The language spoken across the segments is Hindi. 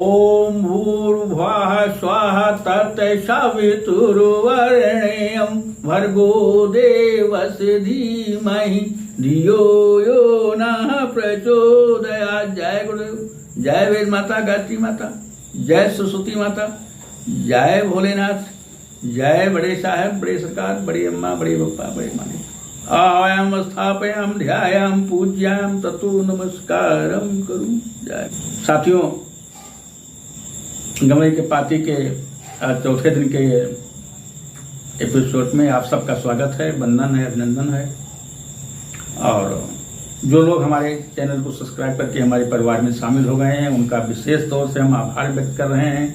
ओम भूर्भुवः स्वः तत्सवितुर्वरेण्यं भर्गो देवस्य धीमहि धियो यो नः प्रचोदयात्। जय गुरुदेव, जय वेद माता, गायत्री माता, जय सरस्वती माता, जय भोलेनाथ, जय बड़े साहब, बड़े सरकार, बड़ी अम्मा, बड़े पप्पा, बड़े माने। आयाम स्थापयाम ध्यायाम पूज्याम ततो नमस्कारम करूं। जय साथियों, गमई के पाती के चौथे दिन के एपिसोड में आप सबका स्वागत है, वंदन है, अभिनंदन है। और जो लोग हमारे चैनल को सब्सक्राइब करके हमारे परिवार में शामिल हो गए हैं, उनका विशेष तौर से हम आभार व्यक्त कर रहे हैं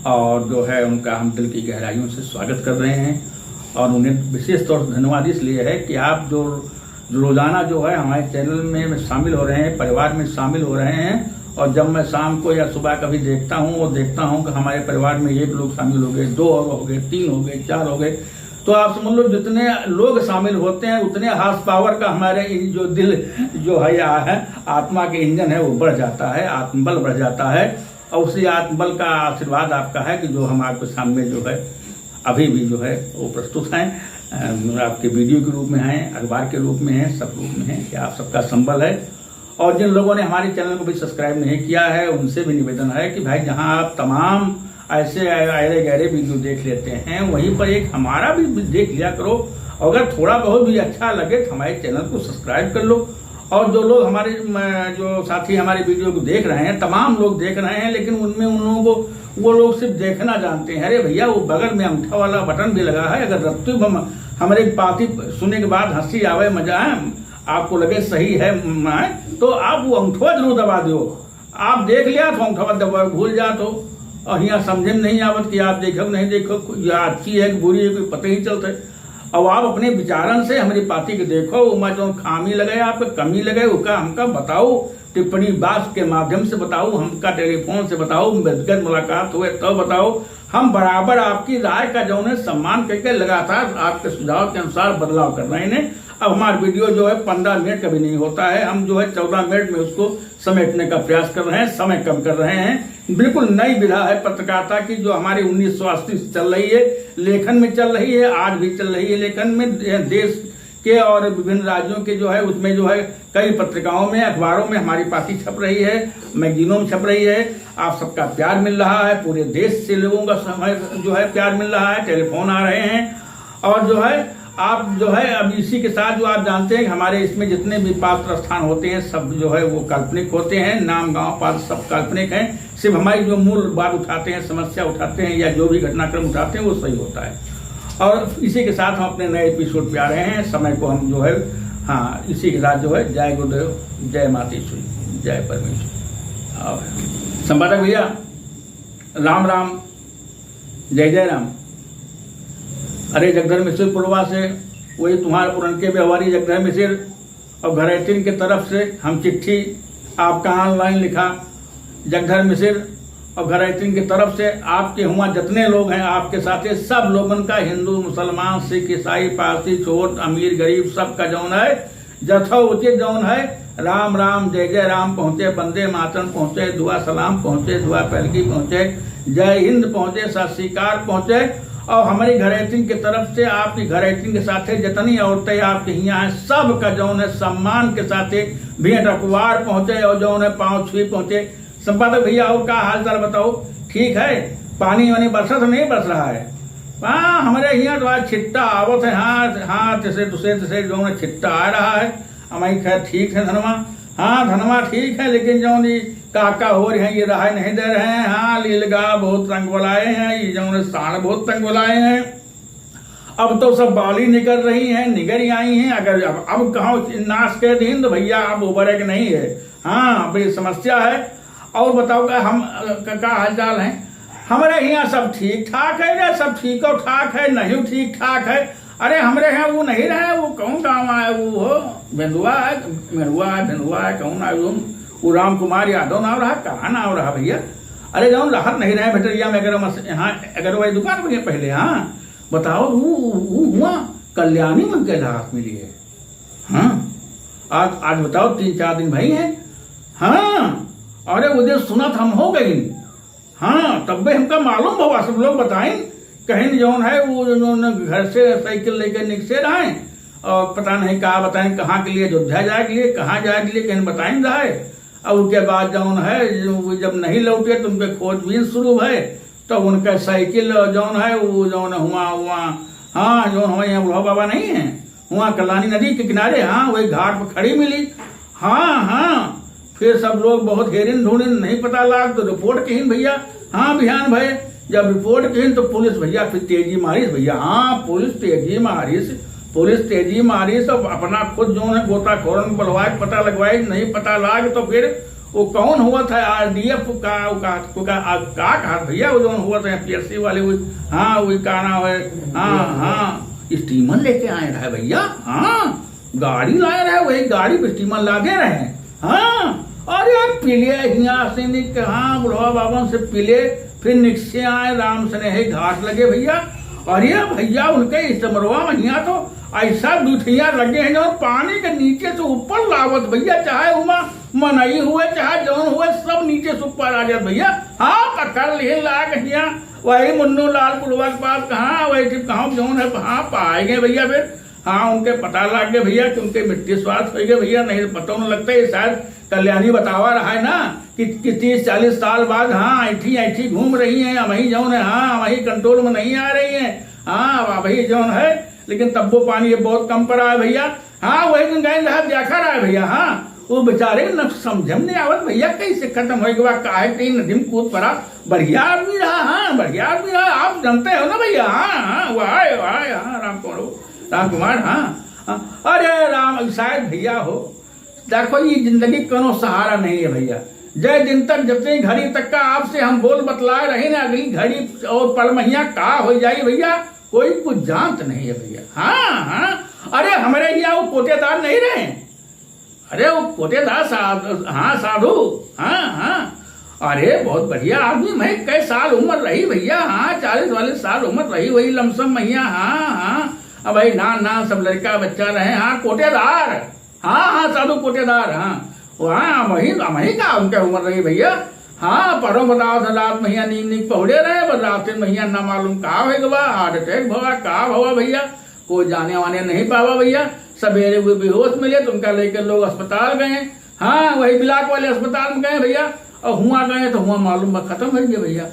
और जो है उनका हम दिल की गहराइयों से स्वागत कर रहे हैं। और उन्हें विशेष तौर से धन्यवाद इसलिए है कि आप जो रोजाना जो है हमारे चैनल में शामिल हो रहे हैं, परिवार में शामिल हो रहे हैं। और जब मैं शाम को या सुबह कभी देखता हूँ और देखता हूँ कि हमारे परिवार में एक लोग शामिल हो गए, 2 और हो गए, 3 हो गए, 4 हो गए, तो आप समझ लो जितने लोग शामिल होते हैं उतने हार्स पावर का हमारे जो दिल जो है आत्मा के इंजन है वो बढ़ जाता है, आत्मबल बढ़ जाता है। और उसी आत्मबल का आशीर्वाद आपका है कि जो हम आपके सामने जो है अभी भी जो है वो प्रस्तुत हैं, आपके वीडियो के रूप में हैं, अखबार के रूप में हैं, सब रूप में हैं कि आप सबका संबल है। और जिन लोगों ने हमारे चैनल को भी सब्सक्राइब नहीं किया है उनसे भी निवेदन है कि भाई जहां आप तमाम ऐसे अरे गहरे वीडियो देख लेते हैं वहीं पर एक हमारा भी देख लिया करो। अगर थोड़ा बहुत भी अच्छा लगे तो हमारे चैनल को सब्सक्राइब कर लो। और जो लोग हमारे जो साथी हमारे वीडियो को देख रहे हैं, तमाम लोग देख रहे हैं, लेकिन उनमें उन लोगों को वो लोग सिर्फ देखना जानते हैं। अरे भैया वो बगल में अंगूठा वाला बटन भी लगा है, अगर रत्तु हमारे पाती सुनने के बाद हंसी आवे, मजा है, आपको लगे सही है तो आप वो अंगूठा जरूर दबा दो। आप देख लिया तो अंगूठा दबा भूल जा तो, और यहाँ समझे नहीं आवत कि आप देखो नहीं देखो, या अच्छी है कि बुरी है कोई पता ही चलता है। अब आप अपने विचारन से हमारी पार्टी के देखो, उमा जो खामी लगे, आपको कमी लगे, उसका हमका बताओ, टिप्पणी बात के माध्यम से बताओ, हमका टेलीफोन से बताओ, व्यक्तिगत मुलाकात हुए तो बताओ। हम बराबर आपकी राय का जो है सम्मान करके लगातार आपके सुझाव के अनुसार बदलाव कर रहे हैं। अब हमारा वीडियो जो है 15 मिनट का भी नहीं होता है, हम जो है 14 मिनट में उसको समेटने का प्रयास कर रहे हैं, समय कम कर रहे हैं। बिल्कुल नई विधा है पत्रकारिता की जो हमारी 1980 से चल रही है, लेखन में चल रही है, आज भी चल रही है। लेखन में देश के और विभिन्न राज्यों के जो है उसमें जो है कई पत्रिकाओं में, अखबारों में हमारी पार्टी छप रही है, मैगजीनों में छप रही है। आप सबका प्यार मिल रहा है, पूरे देश से लोगों का समय जो है प्यार मिल रहा है, टेलीफोन आ रहे हैं। और जो है आप जो है अब इसी के साथ जो आप जानते हैं हमारे इसमें जितने भी पात्र स्थान होते हैं सब जो है वो काल्पनिक होते हैं, नाम गांव पात्र सब काल्पनिक हैं। सिर्फ हमारी जो मूल बात उठाते हैं, समस्या उठाते हैं या जो भी घटनाक्रम उठाते हैं वो सही होता है। और इसी के साथ हम अपने नए एपिसोड पे आ रहे हैं। समय को हम जो है इसी के साथ जो है जय गुरुदेव, जय मातेश्वरी, जय परमेश्वर। और संपादक भैया राम राम, जय जय राम। अरे जगधर मिश्र पुरवा से वही तुम्हारे पुरन के व्यवहारी जगधर मिश्र और घरैतिन के तरफ से हम चिट्ठी आपका ऑनलाइन लिखा। जगधर मिश्र और घरैतिन की तरफ से आपके हुआ जितने लोग हैं आपके साथ सब लोगन का, हिंदू मुसलमान सिख ईसाई पारसी छोट अमीर गरीब सबका जौन है जथा उचित जौन है राम राम जय जय राम पहुंचे, वंदे मातरम पहुंचे, दुआ सलाम पहुंचे, दुआ पहलकी पहुंचे, जय हिंद पहुंचे, सत श्रीकार पहुंचे। और हमारी घरैतिन की तरफ से आपकी घरैतिन के साथ जितनी औरतें आपके यहाँ हैं सबका जौन है सम्मान के साथ भेंट अखबार पहुंचे और जौन है पाँव छुई पहुंचे। संपादक भैया और का हाल चाल बताओ, ठीक है? पानी वानी बरसा तो नहीं बरस रहा है? हाँ हमारे यहाँ तो आज छिट्टा आवत है, हाँ तिसे जो है छिट्टा आ रहा है। हमारी खैर ठीक है धनमा, हाँ धनमा ठीक है, लेकिन जो काका हो रहे हैं ये रहा नहीं दे रहे हैं। हाँ लीलगा बहुत तंग बुलाए हैं, ये जो साढ़ बहुत तंग बुलाए हैं। अब तो सब बाली निकल रही हैं, निगरी आई हैं। अगर अब कहो नाश के दिन तो भैया अब उबरे के नहीं है। हाँ बड़ी समस्या है। और बताओ का हम का हाल चाल है? हमारे यहाँ सब ठीक ठाक है ना, सब ठीक और ठाक है, नहीं ठीक ठाक है। अरे हमारे यहाँ वो नहीं रहे, वो कौन गाँव आए, वो हो भेंदुआ है, भेंदुआ है, कौन आए वो राम कुमार यादव नाम रहा, कहाँ नाम रहा भैया? अरे जाओ राहत नहीं रहे भेटरिया में, अगर यहाँ अगर वही दुकान पर पहले। हाँ बताओ वो हुआ कल्याणी में के राहत मिली है। हाँ आज बताओ 3-4 दिन भाई है। हाँ अरे उधर सुनत हम हो गई हाँ तब भी हमका मालूम हुआ, सब लोग बताएं कहीं जौन है वो जो घर से साइकिल लेकर निकसे रहे और पता नहीं कहा बताएं कहाँ के लिए, अयोध्या जाए के लिए, कहाँ जाए के लिए कहीं बताएं रहे। और उसके बाद जौन है जब नहीं लौटे तो उनके खोजबीन शुरू है, तो उनका साइकिल जौन है वो जौन हुआ हाँ जौन हमारे यहाँ बुढ़ा बाबा नहीं है वहाँ कल्याणी नदी के किनारे, हाँ वही घाट पर खड़ी मिली। हाँ फिर सब लोग बहुत हेरिन ढूंढिन नहीं पता लाग तो रिपोर्ट कहीं भैया, हाँ बिहान भाई जब रिपोर्ट कहीं तो पुलिस भैया फिर तेजी मारी भैया, हाँ पुलिस तेजी मारी तो अपना खुद जो है गोताखोरन बुलवाए पता लगवाए, नहीं पता लाग तो फिर वो कौन हुआ था RDF का कहा भैया वो जो हुआ था PSC वाले वो, हाँ वही का नाम है, हाँ स्टीमर लेके आए रहे भैया, हाँ गाड़ी लाए रहे, वही गाड़ी पे स्टीमर लादे रहे। हाँ अरे पिले यहाँ से हाँ बुढ़वा बाबा से पिले फिर निकसे आए राम स्नेही घाट लगे भैया। अरे भैया उनके स्टमरवा महिया तो ऐसा दूठिया लगे हैं जो पानी के नीचे से ऊपर लावत भैया, चाहे उमा मनई हुए चाहे जौन हुए सब नीचे से ऊपर आ जाते भैया। हाँ पकड़ लिए ला गया वही मुन्नू लाल पुलवा के पास, कहाँ वही कहाँ जौन है हाँ पाए गए भैया। फिर हाँ उनके पता लग गए भैया कि उनके मिट्टी स्वास्थ्य हो गए भैया, नहीं पता नहीं लगता है। शायद कल्याणी बतावा रहा है ना कि 30-40 साल बाद हाँ ऐठी घूम रही हैं वही जौन है, हाँ वही कंट्रोल में नहीं आ रही है, हाँ वही जौन है, लेकिन तब वो पानी बहुत कम पड़ा है भैया। हाँ वही गए देखा रहा है भैया। हाँ वो बेचारे न समझ में नहीं आवत भैया कैसे खत्म हो गया, काहे कहीं नदी में कूद पड़ा, बढ़िया आदमी रहा, हाँ बढ़िया आदमी रहा, आप जानते हो ना भैया। हाँ वाह हाँ राम कुमार, हाँ अरे राम शायद भैया हो, देखो ये जिंदगी कोनो सहारा नहीं है भैया। जय दिन तक जब से घड़ी तक का आपसे हम बोल बतलाए रहे ना, अगली घड़ी और पल महिया का हो जाए भैया कोई कुछ जानत नहीं है भैया। हाँ अरे हमारे यहाँ वो पोतेदार नहीं रहे, अरे वो पोतेदार साधु, हाँ अरे बहुत बढ़िया आदमी, मैं कई साल उम्र रही भैया, हाँ 40-40 साल उम्र रही वही लमसम मैया। हाँ अब भाई ना सब लड़का बच्चा रहे, हाँ कोटेदार, हाँ साधु कोटेदार, हाँ वहाँ वही का उनके उम्र रही भैया। हाँ परों बताओ रात मैया नींद पहुड़े रहे, बस रात मैया ना मालूम कहा हो गवा, हार्ट अटैक भवा कहा भवा भैया, कोई जाने वाने नहीं पावा भैया। सवेरे वो बेहोश मिले तो उनका लेकर लोग अस्पताल गए, हाँ वही बिलाक वाले अस्पताल में गए भैया, और हुआ गए तो हुआ मालूम खत्म हो गया भैया।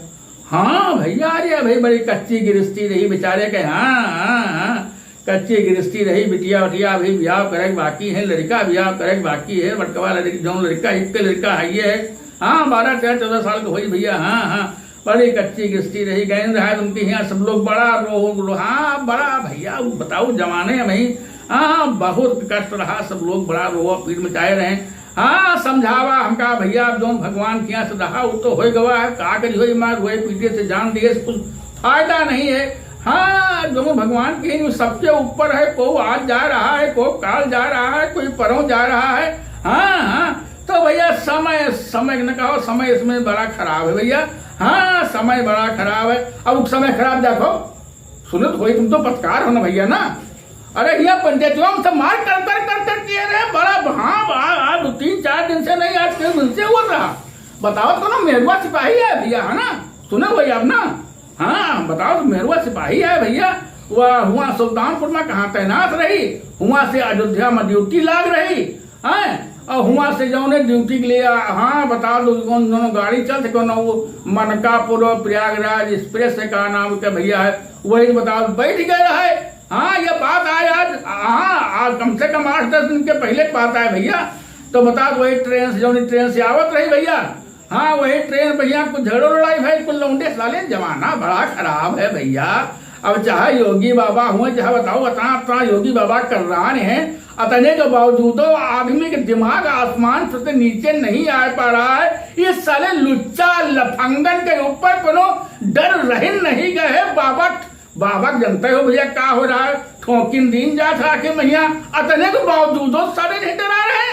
हाँ भैया अरे भाई बड़ी कच्ची गिरस्ती रही बेचारे के, हाँ कच्ची गिरस्ती रही, बिटिया उटिया अभी ब्याह करे बाकी है, लड़का ब्याह करे बाकी है, बटकवा जो लड़का एक लड़का है ये है, हाँ 12-14 साल का हुई भैया। हाँ बड़ी कच्ची गिरस्ती रही, गए रहा उनके यहाँ सब लोग बड़ा रो, हाँ बड़ा भैया बताओ जमाने में, हाँ बहुत कष्ट रहा, सब लोग बड़ा रोआ पीड़ मचाए रहे। हाँ समझावा हमका भैया जो भगवान के यहाँ से रहा वो तो हो गवा है, का करी हो मार हुए पीछे से जान दिए कुछ फायदा नहीं है। हाँ जो भगवान के सबके ऊपर है, को आज जा रहा है, को काल जा रहा है, कोई परों जा रहा है। हाँ तो भैया समय न कहो, समय इसमें बड़ा खराब है भैया। हाँ समय बड़ा खराब है, अब समय खराब देखो सुनो तो तुम तो पत्रकार हो ना भैया ना, अरे यहाँ पंचायतों से मार कर किए रहे बड़ा, हाँ 3-4 दिन से नहीं आज कई दिन से हो रहा, बताओ तो ना मेहरवा सिपाही है भैया, है ना सुनो भैया अब ना, हाँ बताओ तो मेहरवा सिपाही है भैया, वह हुआ सुल्तानपुर में कहाँ तैनात रही, हुआ से अयोध्या में ड्यूटी लाग रही है, और हुआ से जो ड्यूटी के लिए हाँ बता दो कौन दोनों गाड़ी चलते कौन वो मनकापुर और प्रयागराज एक्सप्रेस का नाम क्या भैया है, वही बताओ बैठ गया है। हाँ ये बात आए आज कम से कम 8-10 दिन के पहले बात आए भैया, तो बता दो वही ट्रेन से आवत रही भैया। हाँ वही ट्रेन भैया कुछ झगड़ो लड़ाई भाई कुछ लौंडे साले, जमाना बड़ा खराब है भैया। अब चाहे योगी बाबा हुए चाहे बताओ अपना योगी बाबा कर रहा है, अतने के बावजूद आदमी के दिमाग आसमान से नीचे नहीं आ पा रहा है। इस साले लुच्चा लफंगन के ऊपर कोनो डर रह नहीं गए। बाबा जानते हो भैया क्या हो रहा है, ठोकिन दिन जा था कि भैया अतने के बावजूद सारे नहीं डरा रहे।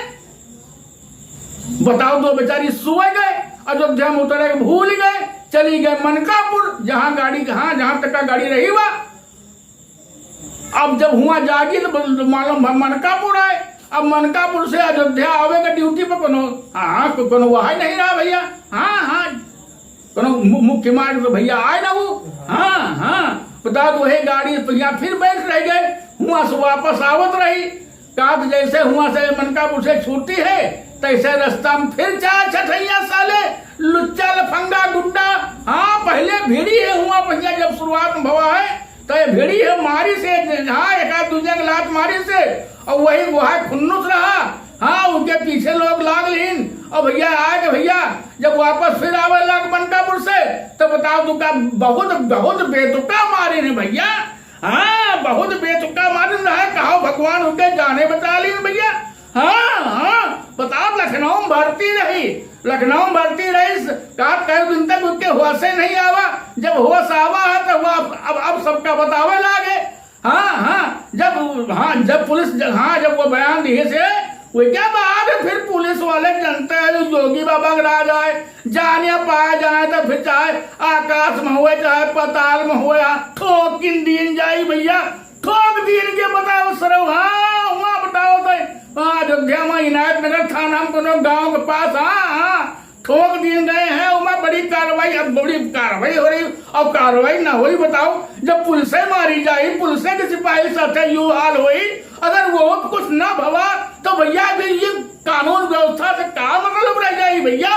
बताओ दो बेचारी सुबह गए, अयोध्या में उतरे भूल गए, चली गए मनकापुर, जहां तक का गाड़ी रही वह। अब जब हुआ जागी तो मालूम मनकापुर आए, अब मनकापुर से अयोध्या आवेगा ड्यूटी पर कोनो वहां नहीं रहा भैया। हाँ मुख्य मार्ग तो भैया आए ना वो। हाँ हाँ बता दो वही गाड़ी भैया फिर बैठ रह गए, वहां से वापस आवत रही। कहा जैसे वहां से मनकापुर से छूटी है तैसे रास्ता में फिर चार छठैया साले लुच्चा लफंगा गुड्डा। हाँ पहले भिड़ी है हुआ भैया, जब शुरुआत में भवा है तो ये भिड़ी है मारी से। हाँ एक आध दूसरे की लात मारी से और वही वह खुन्नुस रहा। हाँ उनके पीछे लोग लाग लीन और भैया आए भैया जब वापस फिर आवे लाग मनकापुर से तो बताओ तुका बहुत बहुत बेतुका मारे ने भैया। हाँ बहुत बेतुका मारे है, कहो भगवान उनके जाने बचा ली भैया। हाँ हाँ बताओ लखनऊ में भर्ती रही, लखनऊ में भर्ती रही कई दिन तक उनके होश नहीं आवा। जब होश आवा है तो वो अब सबका बतावे लागे। हाँ हाँ जब पुलिस जब वो बयान दिए से वो क्या बात है, फिर पुलिस वाले जनते हैं जो योगी बाबा राज आए जाने पाया जाए तो फिर चाहे आकाश में हुए चाहे पताल में हुए ठोक किन दिन जाई भैया, ठोक दिन के बताओ सर। हाँ वहाँ बताओ तो अयोध्या में इनायत नगर थाना में गाँव के पास हाँ ठोक दिन गए हैं। वहाँ बड़ी कार्रवाई, अब बड़ी कार्रवाई हो रही और कार्रवाई ना हुई बताओ। जब पुलिसे मारी जाए पुलिसे के सिपाही साथे यू हाल हुई, अगर वो कुछ ना भवा तो भैया ये कानून व्यवस्था से क्या मतलब रह जाए भैया।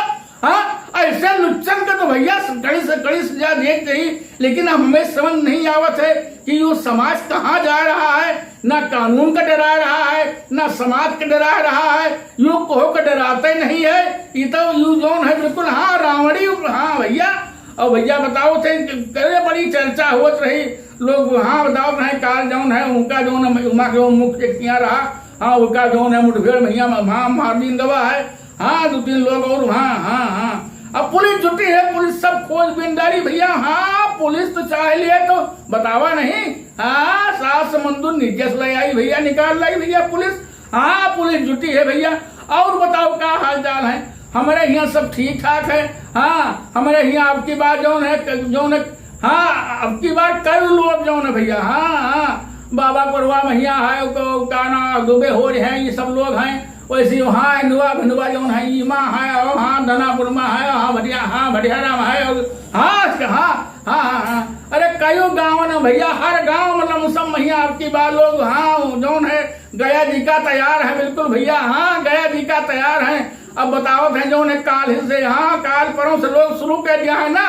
हाँ ऐसे लुच्चन का तो भैया कड़ी से कड़ी सजा देख गई। लेकिन हमें समझ नहीं आवत है कि ये समाज कहाँ जा रहा है, ना कानून का डरा रहा है ना समाज का डरा रहा है, यू को डराते नहीं है। ये तो यू जोन है बिल्कुल हाँ रावणी। हाँ भैया और भैया बताओ थे करे बड़ी चर्चा होत रही लोग। हाँ बताओ रहे काल जौन है उनका जौन उमा के मुख्य किया रहा। हाँ उनका जौन है मुठभेड़ भैया वहाँ मारदीन गवा है। हाँ 2-3 लोग और हाँ हाँ हाँ अब पुलिस जुटी है, पुलिस सब खोजबीन डाली भैया। हाँ पुलिस तो चाह लिए तो बतावा नहीं। हाँ 7 समुंदर नीचे से ले आई भैया, निकाल लाई भैया पुलिस। हाँ पुलिस जुटी है भैया। और बताओ क्या हाल चाल है, हमारे यहाँ सब ठीक ठाक है। हाँ हमारे यहाँ अब की बार जौन है हाँ अब की बार कई लोग जौन है भैया। हाँ हाँ बाबा कोरवा महिया है काना दुबे हो रहे हैं, ये सब लोग हैं। वैसे वहाँ नुआ भनुआ जौन है ईमा है और हाँ धनापुरमा है, हाँ भटियाराम है और हाँ हाँ हाँ हाँ अरे कई गाँव न भैया, हर गाँव मतलब सब महिया आपकी बात लोग। हाँ जौन है गया जी का तैयार है बिल्कुल भैया। हाँ गया जी का तैयार है। अब बताओ थे जौन है काल से हाँ काल परों से लोग शुरू कर दिया है ना।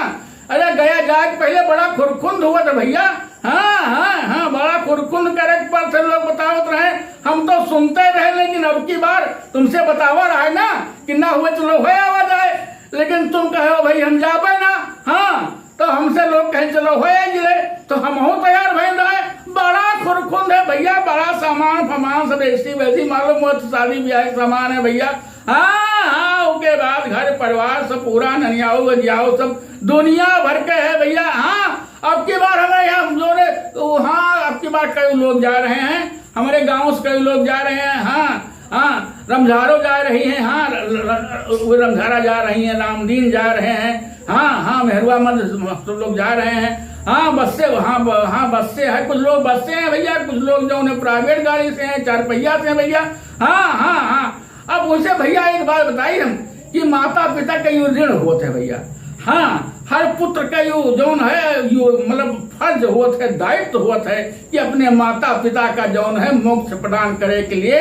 अरे गया जाके पहले बड़ा खुरखुंद हुआ था भैया। हाँ हाँ हाँ बड़ा खुरखुंद करे पर से लोग बतावत रहे, हम तो सुनते रहे। लेकिन अब की बार तुमसे बतावा रहा है ना कि ना हुए तो लोग आवा जाए, लेकिन तुम कहो भाई हम जाबे ना। हाँ तो हमसे लोग कहे चलो हो जिले तो हम हो तैयार भैन रहे। बड़ा खुरखुंद है भैया, बड़ा सामान फमान सब ऐसी वैसी मालूम हो शादी ब्याह सामान है भैया। हाँ हाँ उसके बाद घर परिवार सब पूरा ननियाओ बजियाओ सब दुनिया भर के है भैया। हाँ अब की बार हमें यहाँ जो तो हाँ अब की बार कई लोग जा रहे हैं, हमारे गांव से कई लोग जा रहे हैं। हाँ हाँ रमझारो जा रही है। हाँ रमझारा जा रही है, रामदीन जा रहे हैं। हाँ हाँ मेहरुआ मद सब लोग जा रहे हैं। हाँ बस से हाँ बस से है, कुछ लोग बस से हैं भैया, कुछ लोग जो उन्हें प्राइवेट गाड़ी से हैं, 4 पहिया से हैं भैया। हाँ हाँ हाँ अब उनसे भैया एक बात बताइए हम कि माता पिता का यो ऋण होते है भैया। हाँ हर पुत्र का यो जौन है यो मतलब फर्ज होता है, दायित्व होता है कि अपने माता पिता का जौन है मोक्ष प्रदान करे के लिए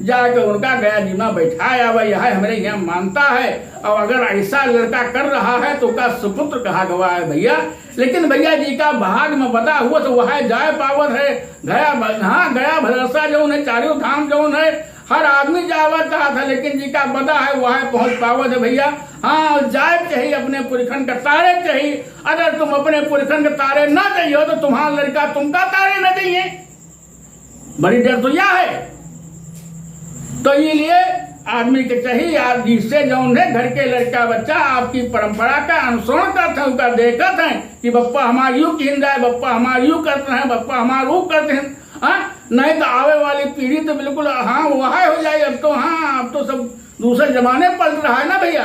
जाकर उनका गया जी में बैठाया हुआ यह हमारे यहाँ मानता है। और अगर ऐसा लड़का कर रहा है तो उसका सुपुत्र कहा गवा है भैया। लेकिन भैया जी का भाग में बता हुआ तो वह जाए पावत है। गया भरोसा जौन है, चारों धाम जौन है हर आदमी जावा चाहा था, लेकिन जी का बदा है वह पहुंच पावत है भैया। हाँ जाए चाहिए अपने पुरखन का तारे चाहिए। अगर तुम अपने पुरखन के तारे ना चाहिए तो तुम्हारा लड़का तुमका तारे न चाहिए, बड़ी डर तो यह है। तो ये लिए आदमी के चाहिए आप जिससे जौन है घर के लड़का बच्चा आपकी परंपरा का अनुसरण करते हैं, उनका देखते हैं कि बप्पा हमारा यूं किन जाए, बप्पा हमारा यूं करते हैं, बप्पा हमारा वो करते हैं। हाँ नहीं तो आवे वाली पीढ़ी तो बिल्कुल हाँ वह हो जाए। अब तो हाँ अब तो सब दूसरे जमाने पलट रहा है ना भैया।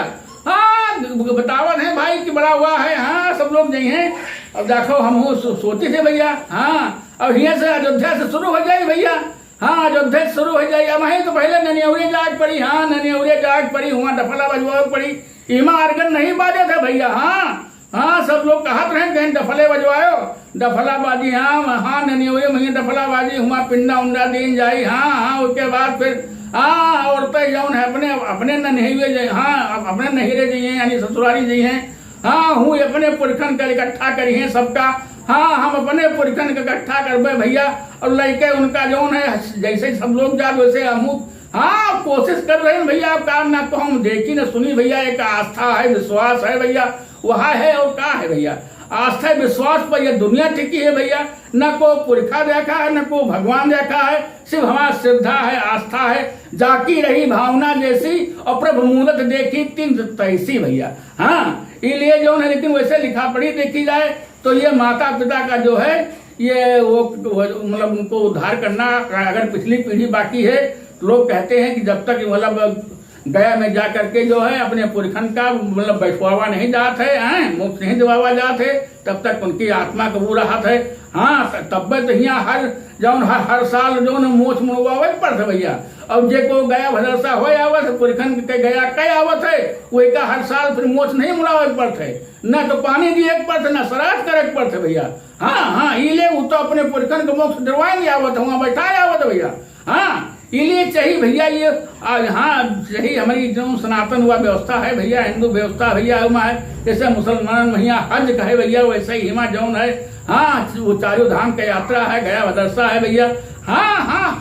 हाँ बतावत है भाई कि बड़ा हुआ है। हाँ सब लोग नहीं है। अब देखो हम सोचे थे भैया। हाँ अब यहाँ से अयोध्या से शुरू हो जाए भैया। हाँ अयोध्या शुरू हो जाए वहीं तो पहले ननियौरे जाग पड़ी। हाँ ननियौरे जाग पड़ी, वहाँ डफला बजवा पड़ी, इमा अर्गन नहीं बाजे थे भैया। हाँ हाँ सब लोग कहत रहे कहीं डफले बजवायो, डफला बाजी। हाँ ननियौरे वहीं डफला बाजी, हुआ पिंडा उंडा दिन जाई। हाँ उसके बाद फिर औरतें जौन है अपने अपने ननिहुए जाए। हाँ अपने नहिरे जाइए यानी ससुरारी जाइए। हाँ हूँ अपने पुरखन का इकट्ठा करिए सबका। हाँ हम अपने पुरखन का इकट्ठा करबे भैया, और लड़के उनका जौन है जैसे सब लोग जात वैसे हम। हाँ कोशिश कर रहे हैं भैया, आप काम ना को हम देखी ना सुनी भैया। एक आस्था है, विश्वास है भैया, वह है और क्या है भैया। आस्था विश्वास पर यह दुनिया टिकी है भैया। न को पुरखा देखा है, न को भगवान देखा है, सिर्फ हमारा श्रद्धा है, आस्था है। जाकी रही भावना जैसी और प्रभु मूरत देखी तीन तैसी भैया। हाँ इसलिए जो है, लेकिन वैसे लिखा पढ़ी देखी जाए तो ये माता पिता का जो है ये वो मतलब उनको उद्धार करना। अगर पिछली पीढ़ी बाकी है तो लोग कहते हैं कि जब तक मतलब गया में जा करके जो है अपने पुरखन का मतलब बैठवावा नहीं जात है, मोक्ष नहीं दिवावा जात है, तब तक उनकी आत्मा का बुरा हाथ है। हाँ तब तो यहाँ हर साल जो न मोक्ष मुड़वावे पड़ते भैया। अब जे को गया भदरसा हो आवत पुरखन के गया कई आवत है, वही का हर साल फिर मोक्ष नहीं मुड़ावे पड़ते, न तो पानी दिए पड़ते न श्राद्ध करे पड़ते भैया। हाँ इले वो तो अपने पुरखन को मोक्ष दिलवाएंगे आवत, वहाँ बैठा आवत भैया। हाँ इसलिए चाहिए भैया ये हाँ यही हमारी जो सनातन हुआ व्यवस्था है भैया, हिंदू व्यवस्था भैया हुआ है। जैसे मुसलमान भैया हज कहे भैया, वैसे ही हिमा जौन है। हाँ वो चारों धाम का यात्रा है, गया भदरसा है भैया। हाँ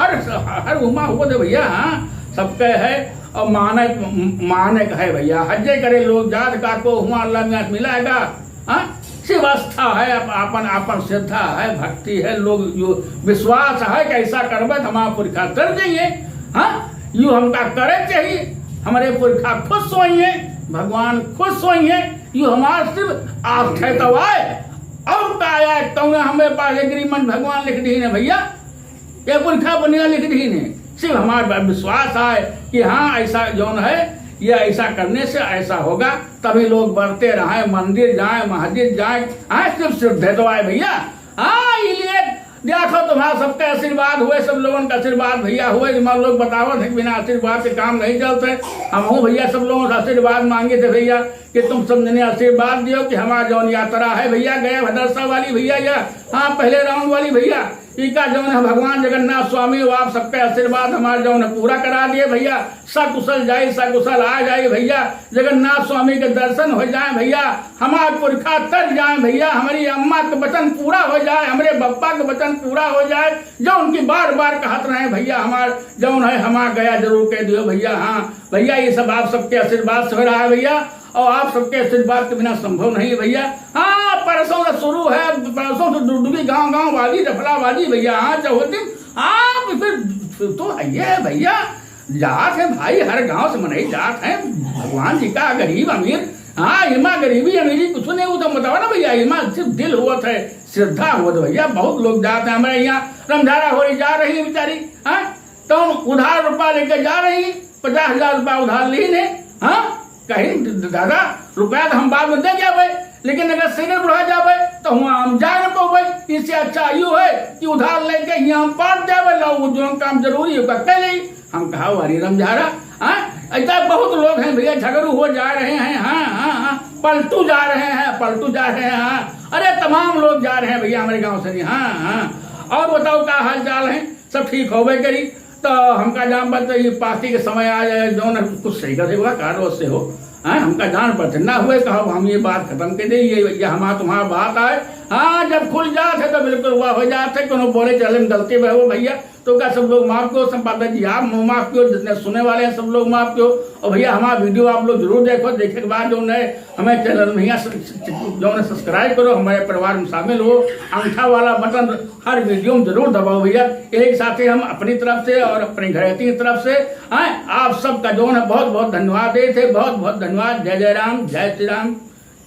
हर उमा हुआ तो भैया। हाँ सबके है और मानक है भैया। हजे करे लोग जात का को हुआ अल्लाह में मिलाएगा। हाँ शिवस्था है, अपन श्रद्धा है, भक्ति है, लोग जो विश्वास है कि ऐसा करबे हमारा पुरखा कर जाइए। हाँ यू हमका करे चाहिए, हमारे पुरखा खुश होइए, भगवान खुश होइए। यू हमारा सिर्फ आस्था तो आए और आया तो हमें पास एग्रीमेंट भगवान लिख दी ने भैया, ये पुरखा बनिया लिख दी ने। सिर्फ हमारा विश्वास है कि हाँ ऐसा जौन है ये ऐसा करने से ऐसा होगा, तभी लोग बढ़ते रहे, मंदिर जाए, मस्जिद जाए। सिर्फ श्रद्धे तो आए भैया। हाँ इसलिए देखो तुम्हारा सबका आशीर्वाद हुए, सब लोगों का आशीर्वाद भैया हुए। जब लोग बतावत है बिना आशीर्वाद से काम नहीं चलते। हम हूँ भैया सब लोगों से आशीर्वाद मांगे थे भैया कि तुम सब ने आशीर्वाद दियो कि हमारा जौन यात्रा है भैया गया भदरसा वाली भैया, या हाँ पहले राउंड वाली भैया, इनका जौन है भगवान जगन्नाथ स्वामी वो आप सबका आशीर्वाद हमारे जौन है पूरा करा दिए भैया। सकुशल जाए सकुशल आ जाए भैया, जगन्नाथ स्वामी के दर्शन हो जाए भैया, हमारे पुरखा तर जाए भैया, हमारी अम्मा के वचन पूरा हो जाए, हमारे बप्पा के वचन पूरा हो जाए जो उनकी बार बार कहत रहे भैया। हमार जौन है हमारा गया जरूर कह दियो भैया। हाँ भैया ये सब आप सबके आशीर्वाद से हो रहा है भैया, और आप सबके आशीर्वाद के बिना संभव नहीं है भैया। हाँ परसों से शुरू है, परसों से डुडुगी गांव वाली डफला बाजी भैया। हाँ चौहदी आप फिर तो ये भैया जात है भाई, हर गांव से मनाई जात है भगवान जी का। गरीब अमीर हाँ इमा गरीबी अमीरी कुछ नहीं वो तो बताओ ना भैया। इमा सिर्फ दिल हुआ है, श्रद्धा हुआ तो भैया। बहुत लोग जाते हैं हमारे यहाँ, रमझारा हो रही जा रही है बेचारी। हाँ तो उधार रुपया लेकर जा रही, 50,000 रुपया उधार ली ने। हाँ कहीं दादा रुपया तो हम बाद में दे जावे, लेकिन अगर सीनियर बढ़ा जावे तो हम जा न पावे। इससे अच्छा यू है कि उधार लेके यहाँ हम पाट जावे, लो जो काम जरूरी है कर ले। हम कहा हरी रमझारा। हाँ ऐसा बहुत लोग हैं भैया, झगड़ू हो जा रहे हैं। हाँ पलटू जा रहे हैं। हाँ अरे तमाम लोग जा रहे हैं भैया हमारे गाँव से। हाँ और बताओ क्या हाल चाल है, सब ठीक हो गए करी तो हमका जान पड़ता ये पार्टी के समय आ जाए जो न कुछ सही कर हुआ कार्य से हो। हमका जान पड़ते ना हुए कहो हम ये बात खत्म कर दे, ये हमारा तुम्हारा बात आए। हाँ जब खुल जाते तो बिल्कुल हुआ हो जाते, कोनो बोले चले में गलती में हो भैया तो क्या सब लोग माफ करो, संपादक जी आप माफ करो, जितने सुने वाले हैं सब लोग माफ करो। और भैया हमारा वीडियो आप लोग जरूर देखो, देखे के बाद जो है हमें चैनल भैया जो है सब्सक्राइब करो, हमारे परिवार में शामिल हो। अंगूठा वाला बटन हर वीडियो में जरूर दबाओ भैया। एक साथ ही हम अपनी तरफ से और अपनी घरेती की तरफ से आप सबका जो है बहुत बहुत धन्यवाद देते, बहुत बहुत धन्यवाद। जय जय राम, जय श्री राम,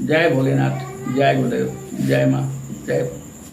जय भोलेनाथ, जय गुरुदेव, जय माँ, जय